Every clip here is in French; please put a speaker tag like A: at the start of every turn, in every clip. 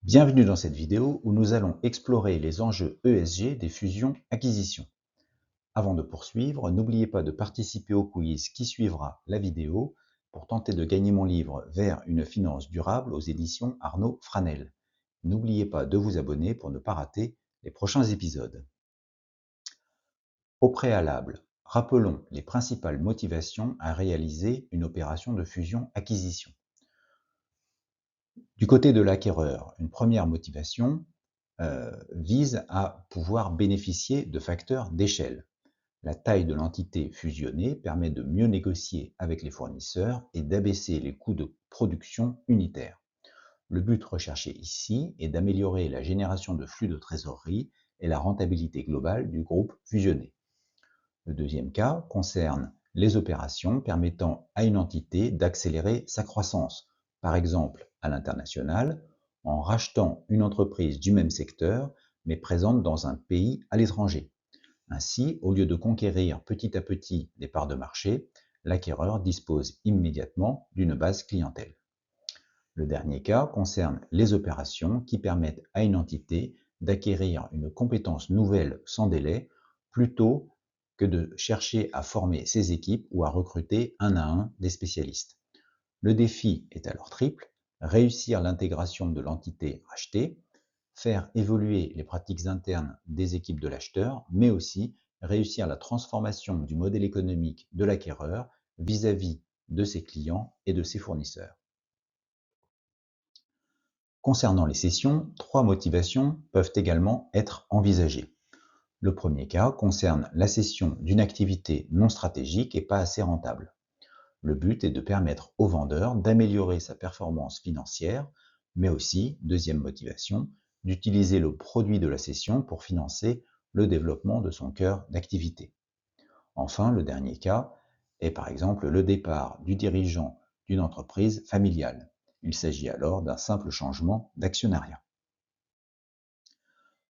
A: Bienvenue dans cette vidéo où nous allons explorer les enjeux ESG des fusions-acquisitions. Avant de poursuivre, n'oubliez pas de participer au quiz qui suivra la vidéo pour tenter de gagner mon livre Vers une finance durable aux éditions Arnaud Franel. N'oubliez pas de vous abonner pour ne pas rater les prochains épisodes. Au préalable, rappelons les principales motivations à réaliser une opération de fusion-acquisition. Du côté de l'acquéreur, une première motivation vise à pouvoir bénéficier de facteurs d'échelle. La taille de l'entité fusionnée permet de mieux négocier avec les fournisseurs et d'abaisser les coûts de production unitaires. Le but recherché ici est d'améliorer la génération de flux de trésorerie et la rentabilité globale du groupe fusionné. Le deuxième cas concerne les opérations permettant à une entité d'accélérer sa croissance, par exemple à l'international, en rachetant une entreprise du même secteur, mais présente dans un pays à l'étranger. Ainsi, au lieu de conquérir petit à petit des parts de marché, l'acquéreur dispose immédiatement d'une base clientèle. Le dernier cas concerne les opérations qui permettent à une entité d'acquérir une compétence nouvelle sans délai, plutôt que de chercher à former ses équipes ou à recruter un à un des spécialistes. Le défi est alors triple: réussir l'intégration de l'entité rachetée, faire évoluer les pratiques internes des équipes de l'acheteur, mais aussi réussir la transformation du modèle économique de l'acquéreur vis-à-vis de ses clients et de ses fournisseurs. Concernant les cessions, trois motivations peuvent également être envisagées. Le premier cas concerne la cession d'une activité non stratégique et pas assez rentable. Le but est de permettre au vendeur d'améliorer sa performance financière, mais aussi, deuxième motivation, d'utiliser le produit de la cession pour financer le développement de son cœur d'activité. Enfin, le dernier cas est par exemple le départ du dirigeant d'une entreprise familiale. Il s'agit alors d'un simple changement d'actionnariat.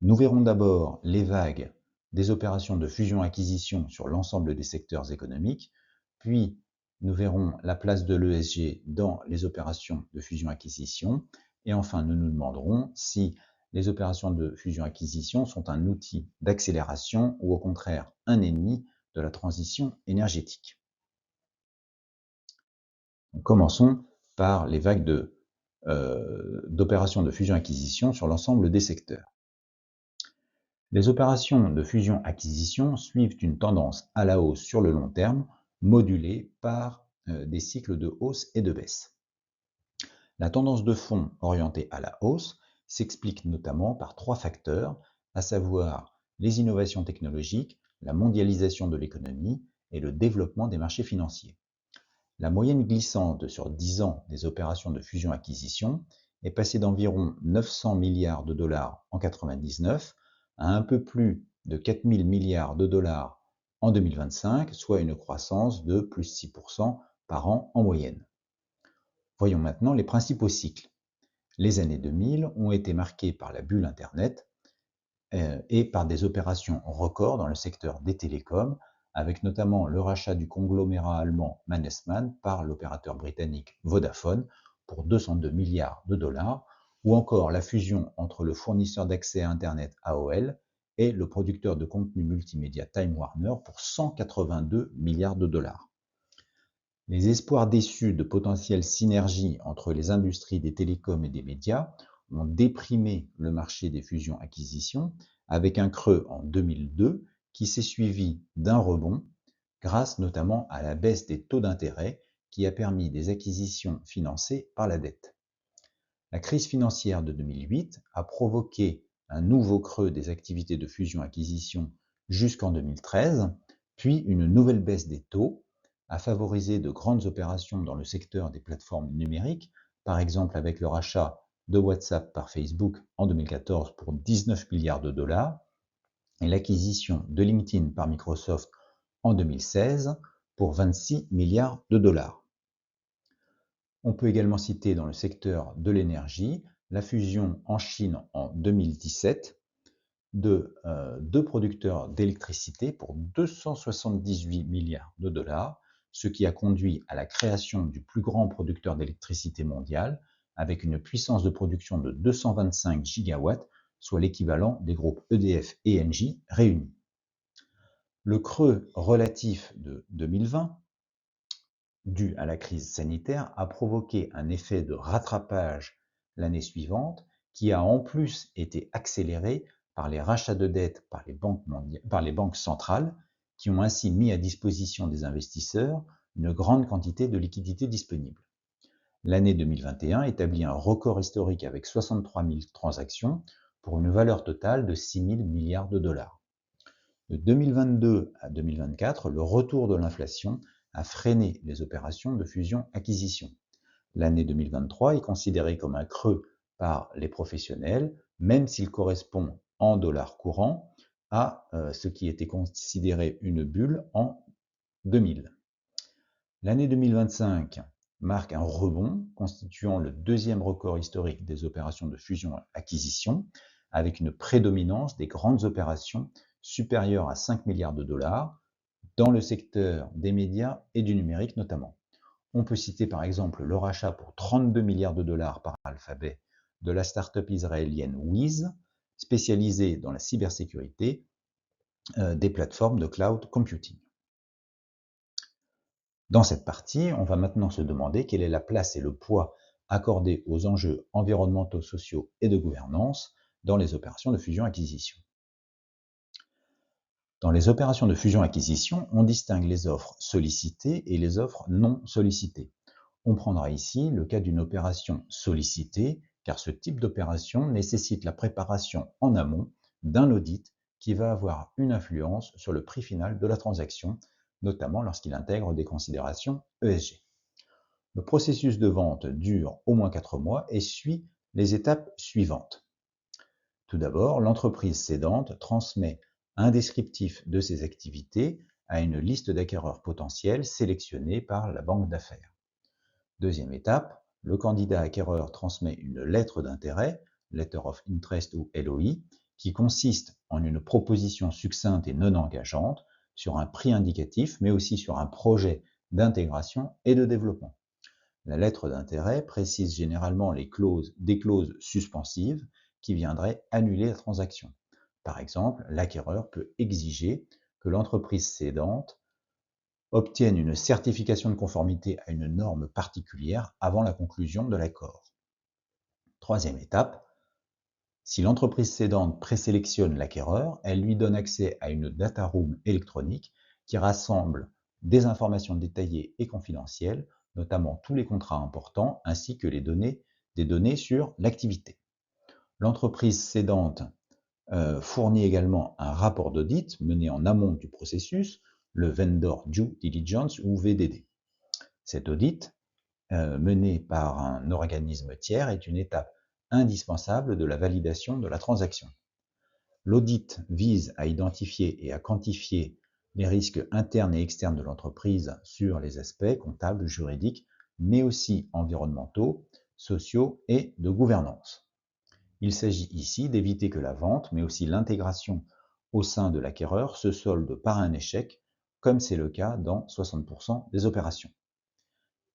A: Nous verrons d'abord les vagues des opérations de fusion-acquisition sur l'ensemble des secteurs économiques, puis nous verrons la place de l'ESG dans les opérations de fusion-acquisition, et enfin nous nous demanderons si les opérations de fusion-acquisition sont un outil d'accélération ou au contraire un ennemi de la transition énergétique. Donc, commençons par les vagues d'opérations de fusion-acquisition sur l'ensemble des secteurs. Les opérations de fusion-acquisition suivent une tendance à la hausse sur le long terme, modulée par des cycles de hausse et de baisse. La tendance de fond orientée à la hausse s'explique notamment par trois facteurs, à savoir les innovations technologiques, la mondialisation de l'économie et le développement des marchés financiers. La moyenne glissante sur 10 ans des opérations de fusion-acquisition est passée d'environ 900 milliards de dollars en 1999 à un peu plus de 4 000 milliards de dollars en 2025, soit une croissance de plus 6% par an en moyenne. Voyons maintenant les principaux cycles. Les années 2000 ont été marquées par la bulle Internet et par des opérations records dans le secteur des télécoms, avec notamment le rachat du conglomérat allemand Mannesmann par l'opérateur britannique Vodafone pour 202 milliards de dollars, ou encore la fusion entre le fournisseur d'accès à Internet AOL et le producteur de contenu multimédia Time Warner pour 182 milliards de dollars. Les espoirs déçus de potentielles synergies entre les industries des télécoms et des médias ont déprimé le marché des fusions-acquisitions, avec un creux en 2002 qui s'est suivi d'un rebond, grâce notamment à la baisse des taux d'intérêt qui a permis des acquisitions financées par la dette. La crise financière de 2008 a provoqué un nouveau creux des activités de fusion-acquisition jusqu'en 2013, puis une nouvelle baisse des taux a favorisé de grandes opérations dans le secteur des plateformes numériques, par exemple avec le rachat de WhatsApp par Facebook en 2014 pour 19 milliards de dollars et l'acquisition de LinkedIn par Microsoft en 2016 pour 26 milliards de dollars. On peut également citer dans le secteur de l'énergie la fusion en Chine en 2017 de deux producteurs d'électricité pour 278 milliards de dollars, ce qui a conduit à la création du plus grand producteur d'électricité mondial, avec une puissance de production de 225 gigawatts, soit l'équivalent des groupes EDF et Engie réunis. Le creux relatif de 2020, dû à la crise sanitaire, a provoqué un effet de rattrapage l'année suivante qui a en plus été accéléré par les rachats de dettes par les banques centrales qui ont ainsi mis à disposition des investisseurs une grande quantité de liquidités disponibles. L'année 2021 établit un record historique avec 63 000 transactions pour une valeur totale de 6 000 milliards de dollars. De 2022 à 2024, le retour de l'inflation a freiné les opérations de fusion-acquisition. L'année 2023 est considérée comme un creux par les professionnels, même s'il correspond en dollars courants à ce qui était considéré une bulle en 2000. L'année 2025 marque un rebond, constituant le deuxième record historique des opérations de fusion-acquisition, avec une prédominance des grandes opérations supérieures à 5 milliards de dollars, dans le secteur des médias et du numérique notamment. On peut citer par exemple le rachat pour 32 milliards de dollars par Alphabet de la start-up israélienne Wiz, spécialisée dans la cybersécurité des plateformes de cloud computing. Dans cette partie, on va maintenant se demander quelle est la place et le poids accordés aux enjeux environnementaux, sociaux et de gouvernance dans les opérations de fusion-acquisition. Dans les opérations de fusion-acquisition, on distingue les offres sollicitées et les offres non sollicitées. On prendra ici le cas d'une opération sollicitée, car ce type d'opération nécessite la préparation en amont d'un audit qui va avoir une influence sur le prix final de la transaction, notamment lorsqu'il intègre des considérations ESG. Le processus de vente dure au moins 4 mois et suit les étapes suivantes. Tout d'abord, l'entreprise cédante transmet un descriptif de ses activités à une liste d'acquéreurs potentiels sélectionnés par la banque d'affaires. Deuxième étape, le candidat acquéreur transmet une lettre d'intérêt, Letter of Interest ou LOI, qui consiste en une proposition succincte et non engageante sur un prix indicatif, mais aussi sur un projet d'intégration et de développement. La lettre d'intérêt précise généralement des clauses suspensives qui viendraient annuler la transaction. Par exemple, l'acquéreur peut exiger que l'entreprise cédante obtienne une certification de conformité à une norme particulière avant la conclusion de l'accord. Troisième étape, si l'entreprise cédante présélectionne l'acquéreur, elle lui donne accès à une data room électronique qui rassemble des informations détaillées et confidentielles, notamment tous les contrats importants ainsi que des données sur l'activité. L'entreprise cédante fournit également un rapport d'audit mené en amont du processus, le Vendor Due Diligence ou VDD. Cet audit, mené par un organisme tiers, est une étape indispensable de la validation de la transaction. L'audit vise à identifier et à quantifier les risques internes et externes de l'entreprise sur les aspects comptables, juridiques, mais aussi environnementaux, sociaux et de gouvernance. Il s'agit ici d'éviter que la vente, mais aussi l'intégration au sein de l'acquéreur se solde par un échec, comme c'est le cas dans 60% des opérations.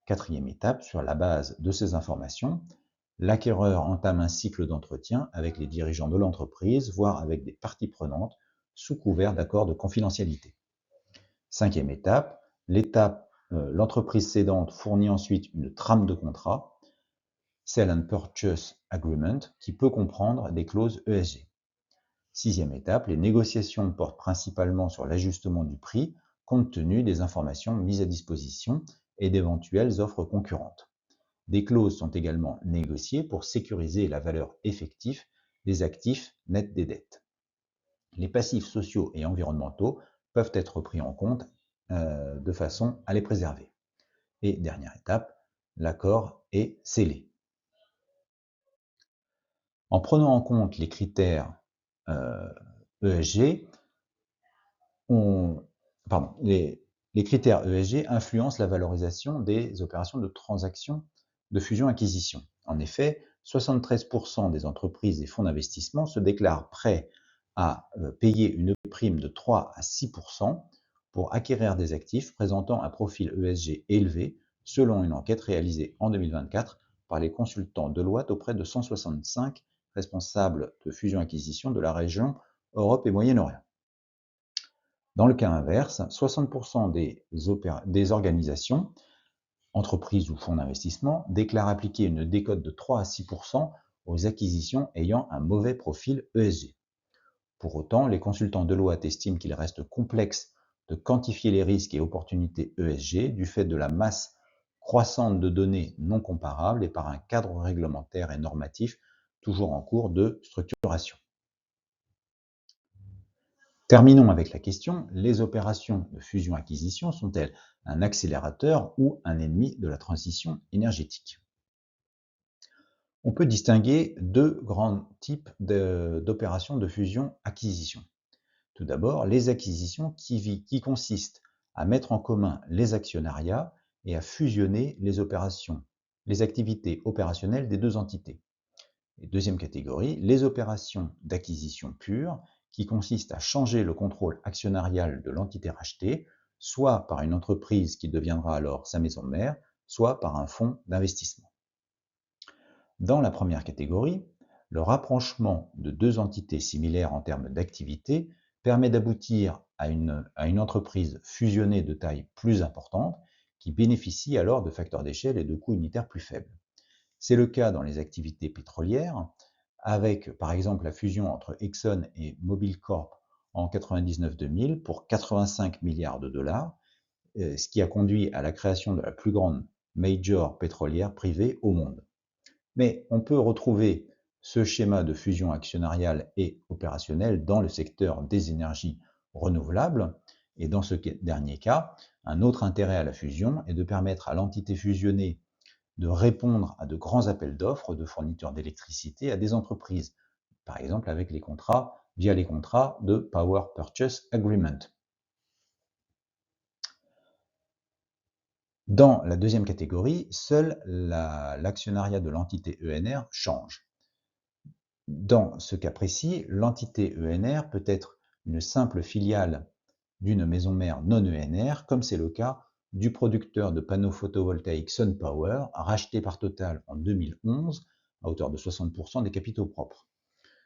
A: Quatrième étape, sur la base de ces informations, l'acquéreur entame un cycle d'entretien avec les dirigeants de l'entreprise, voire avec des parties prenantes, sous couvert d'accords de confidentialité. Cinquième étape, l'entreprise cédante fournit ensuite une trame de contrat, Sell and Purchase Agreement, qui peut comprendre des clauses ESG. Sixième étape, les négociations portent principalement sur l'ajustement du prix, compte tenu des informations mises à disposition et d'éventuelles offres concurrentes. Des clauses sont également négociées pour sécuriser la valeur effective des actifs nets des dettes. Les passifs sociaux et environnementaux peuvent être pris en compte de façon à les préserver. Et dernière étape, l'accord est scellé. En prenant en compte les critères ESG, les critères ESG influencent la valorisation des opérations de transaction de fusion-acquisition. En effet, 73% des entreprises et fonds d'investissement se déclarent prêts à payer une prime de 3 à 6% pour acquérir des actifs présentant un profil ESG élevé, selon une enquête réalisée en 2024 par les consultants Deloitte auprès de 165 responsables de fusion-acquisition de la région Europe et Moyen-Orient. Dans le cas inverse, 60% des organisations, entreprises ou fonds d'investissement, déclarent appliquer une décote de 3 à 6% aux acquisitions ayant un mauvais profil ESG. Pour autant, les consultants Deloitte estiment qu'il reste complexe de quantifier les risques et opportunités ESG du fait de la masse croissante de données non comparables et par un cadre réglementaire et normatif toujours en cours de structuration. Terminons avec la question, les opérations de fusion-acquisition sont-elles un accélérateur ou un ennemi de la transition énergétique? On peut distinguer deux grands types d'opérations de fusion-acquisition. Tout d'abord, les acquisitions qui consistent à mettre en commun les actionnariats et à fusionner les activités opérationnelles des deux entités. Et deuxième catégorie, les opérations d'acquisition pure qui consistent à changer le contrôle actionnarial de l'entité rachetée, soit par une entreprise qui deviendra alors sa maison mère, soit par un fonds d'investissement. Dans la première catégorie, le rapprochement de deux entités similaires en termes d'activité permet d'aboutir à une entreprise fusionnée de taille plus importante qui bénéficie alors de facteurs d'échelle et de coûts unitaires plus faibles. C'est le cas dans les activités pétrolières, avec par exemple la fusion entre Exxon et Mobil Corp en 99-2000 pour 85 milliards de dollars, ce qui a conduit à la création de la plus grande major pétrolière privée au monde. Mais on peut retrouver ce schéma de fusion actionnariale et opérationnelle dans le secteur des énergies renouvelables. Et dans ce dernier cas, un autre intérêt à la fusion est de permettre à l'entité fusionnée de répondre à de grands appels d'offres de fourniture d'électricité à des entreprises, par exemple avec via les contrats de Power Purchase Agreement. Dans la deuxième catégorie, seul l'actionnariat de l'entité ENR change. Dans ce cas précis, l'entité ENR peut être une simple filiale d'une maison mère non ENR, comme c'est le cas du producteur de panneaux photovoltaïques SunPower, racheté par Total en 2011 à hauteur de 60% des capitaux propres.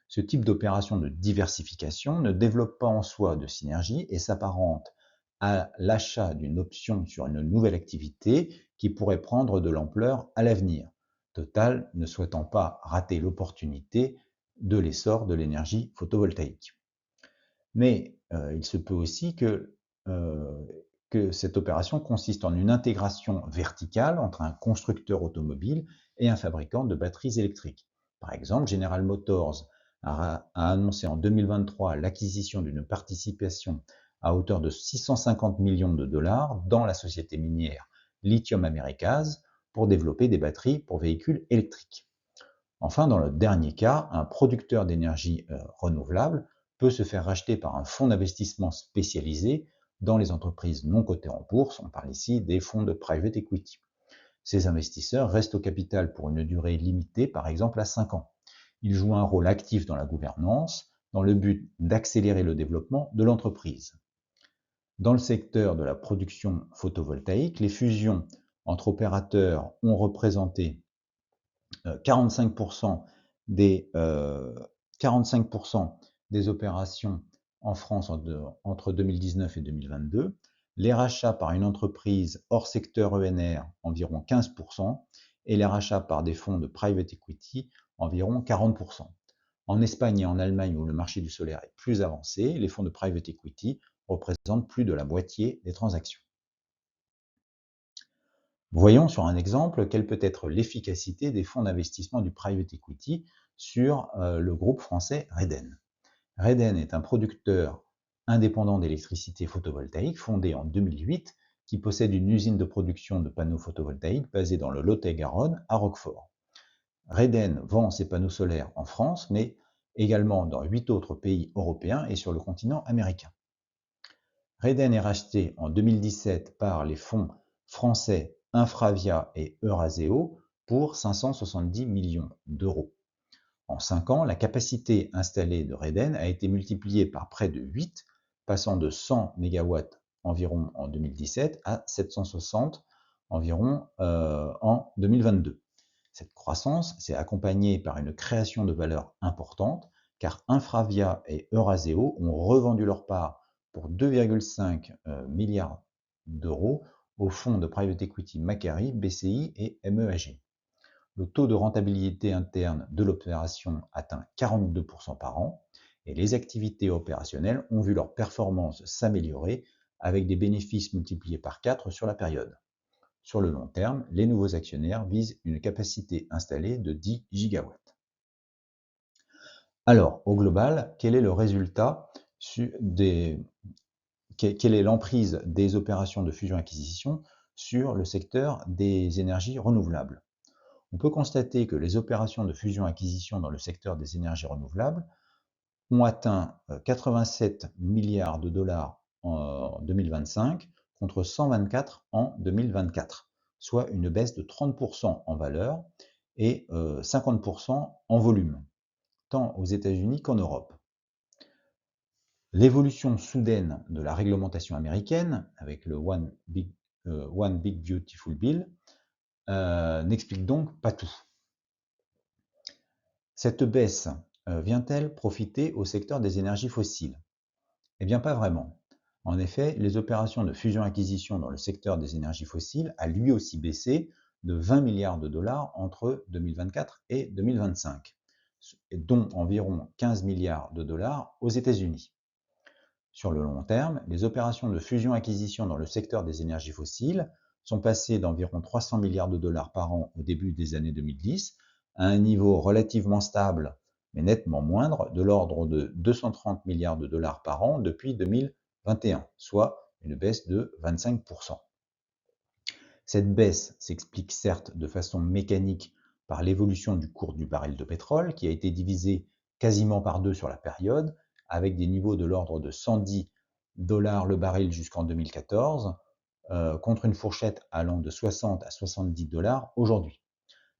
A: Ce type d'opération de diversification ne développe pas en soi de synergie et s'apparente à l'achat d'une option sur une nouvelle activité qui pourrait prendre de l'ampleur à l'avenir, Total ne souhaitant pas rater l'opportunité de l'essor de l'énergie photovoltaïque. Mais il se peut aussi que cette opération consiste en une intégration verticale entre un constructeur automobile et un fabricant de batteries électriques. Par exemple, General Motors a annoncé en 2023 l'acquisition d'une participation à hauteur de 650 millions de dollars dans la société minière Lithium Americas pour développer des batteries pour véhicules électriques. Enfin, dans le dernier cas, un producteur d'énergie renouvelable peut se faire racheter par un fonds d'investissement spécialisé dans les entreprises non cotées en bourse. On parle ici des fonds de private equity. Ces investisseurs restent au capital pour une durée limitée, par exemple à 5 ans. Ils jouent un rôle actif dans la gouvernance, dans le but d'accélérer le développement de l'entreprise. Dans le secteur de la production photovoltaïque, les fusions entre opérateurs ont représenté 45% des, 45% des opérations en France entre 2019 et 2022, les rachats par une entreprise hors secteur ENR environ 15%, et les rachats par des fonds de private equity environ 40%. En Espagne et en Allemagne, où le marché du solaire est plus avancé, les fonds de private equity représentent plus de la moitié des transactions. Voyons sur un exemple quelle peut être l'efficacité des fonds d'investissement du private equity sur le groupe français Reden. Reden est un producteur indépendant d'électricité photovoltaïque fondé en 2008 qui possède une usine de production de panneaux photovoltaïques basée dans le Lot-et-Garonne à Roquefort. Reden vend ses panneaux solaires en France, mais également dans 8 autres pays européens et sur le continent américain. Reden est racheté en 2017 par les fonds français Infravia et Eurazeo pour 570 millions d'euros. En 5 ans, la capacité installée de Reden a été multipliée par près de 8, passant de 100 MW environ en 2017 à 760 environ en 2022. Cette croissance s'est accompagnée par une création de valeur importante, car Infravia et Euraseo ont revendu leur part pour 2,5 milliards d'euros aux fonds de private equity Macquarie, BCI et MEAG. Le taux de rentabilité interne de l'opération atteint 42% par an et les activités opérationnelles ont vu leur performance s'améliorer avec des bénéfices multipliés par 4 sur la période. Sur le long terme, les nouveaux actionnaires visent une capacité installée de 10 gigawatts. Alors, au global, quel est le résultat quelle est l'emprise des opérations de fusion-acquisition sur le secteur des énergies renouvelables? On peut constater que les opérations de fusion-acquisition dans le secteur des énergies renouvelables ont atteint 87 milliards de dollars en 2025 contre 124 en 2024, soit une baisse de 30% en valeur et 50% en volume, tant aux États-Unis qu'en Europe. L'évolution soudaine de la réglementation américaine, avec le One Big Beautiful Bill, n'explique donc pas tout. Cette baisse vient-elle profiter au secteur des énergies fossiles? Eh bien, pas vraiment. En effet, les opérations de fusion-acquisition dans le secteur des énergies fossiles a lui aussi baissé de 20 milliards de dollars entre 2024 et 2025, dont environ 15 milliards de dollars aux États-Unis. Sur le long terme, les opérations de fusion-acquisition dans le secteur des énergies fossiles sont passées d'environ 300 milliards de dollars par an au début des années 2010 à un niveau relativement stable, mais nettement moindre, de l'ordre de 230 milliards de dollars par an depuis 2021, soit une baisse de 25%. Cette baisse s'explique certes de façon mécanique par l'évolution du cours du baril de pétrole, qui a été divisé quasiment par deux sur la période, avec des niveaux de l'ordre de 110 dollars le baril jusqu'en 2014, contre une fourchette allant de 60 à 70 dollars aujourd'hui.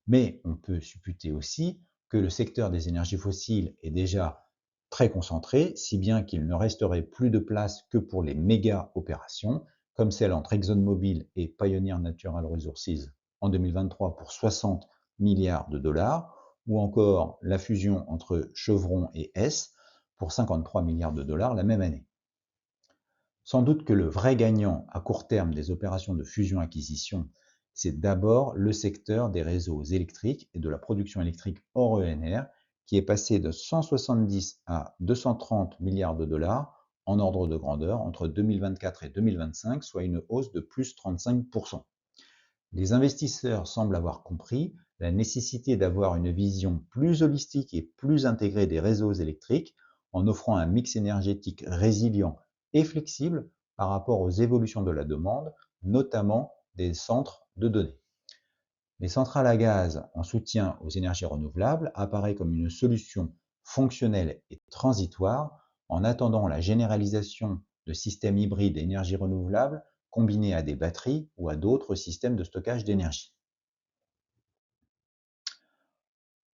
A: Mais on peut supputer aussi que le secteur des énergies fossiles est déjà très concentré, si bien qu'il ne resterait plus de place que pour les méga opérations, comme celle entre ExxonMobil et Pioneer Natural Resources en 2023 pour 60 milliards de dollars, ou encore la fusion entre Chevron et Hess pour 53 milliards de dollars la même année. Sans doute que le vrai gagnant à court terme des opérations de fusion-acquisition, c'est d'abord le secteur des réseaux électriques et de la production électrique hors ENR, qui est passé de 170 à 230 milliards de dollars en ordre de grandeur entre 2024 et 2025, soit une hausse de plus 35%. Les investisseurs semblent avoir compris la nécessité d'avoir une vision plus holistique et plus intégrée des réseaux électriques en offrant un mix énergétique résilient et flexible par rapport aux évolutions de la demande, notamment des centres de données. Les centrales à gaz en soutien aux énergies renouvelables apparaît comme une solution fonctionnelle et transitoire en attendant la généralisation de systèmes hybrides d'énergie renouvelable combinés à des batteries ou à d'autres systèmes de stockage d'énergie.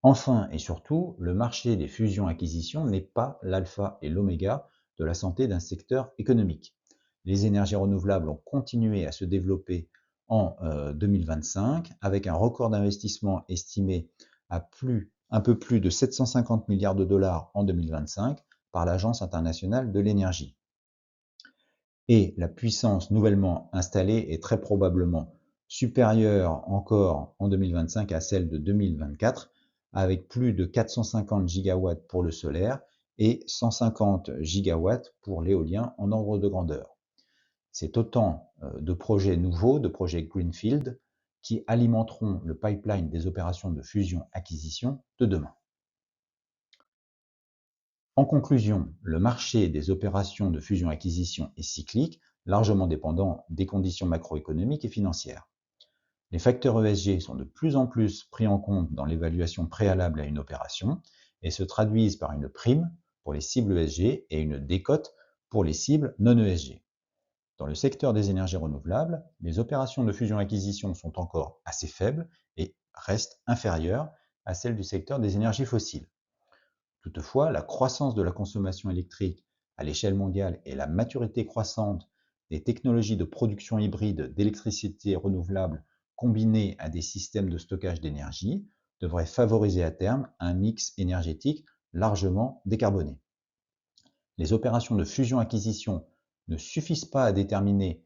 A: Enfin et surtout, le marché des fusions-acquisitions n'est pas l'alpha et l'oméga de la santé d'un secteur économique. Les énergies renouvelables ont continué à se développer en 2025 avec un record d'investissement estimé à un peu plus de 750 milliards de dollars en 2025 par l'Agence internationale de l'énergie. Et la puissance nouvellement installée est très probablement supérieure encore en 2025 à celle de 2024, avec plus de 450 gigawatts pour le solaire et 150 gigawatts pour l'éolien en ordre de grandeur. C'est autant de projets nouveaux, de projets Greenfield, qui alimenteront le pipeline des opérations de fusion-acquisition de demain. En conclusion, le marché des opérations de fusion-acquisition est cyclique, largement dépendant des conditions macroéconomiques et financières. Les facteurs ESG sont de plus en plus pris en compte dans l'évaluation préalable à une opération et se traduisent par une prime pour les cibles ESG et une décote pour les cibles non ESG. Dans le secteur des énergies renouvelables, les opérations de fusion-acquisition sont encore assez faibles et restent inférieures à celles du secteur des énergies fossiles. Toutefois, la croissance de la consommation électrique à l'échelle mondiale et la maturité croissante des technologies de production hybride d'électricité renouvelable combinés à des systèmes de stockage d'énergie, devraient favoriser à terme un mix énergétique largement décarboné. Les opérations de fusion-acquisition ne suffisent pas à déterminer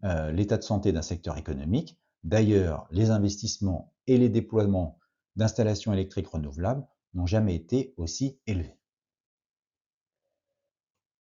A: l'état de santé d'un secteur économique. D'ailleurs, les investissements et les déploiements d'installations électriques renouvelables n'ont jamais été aussi élevés.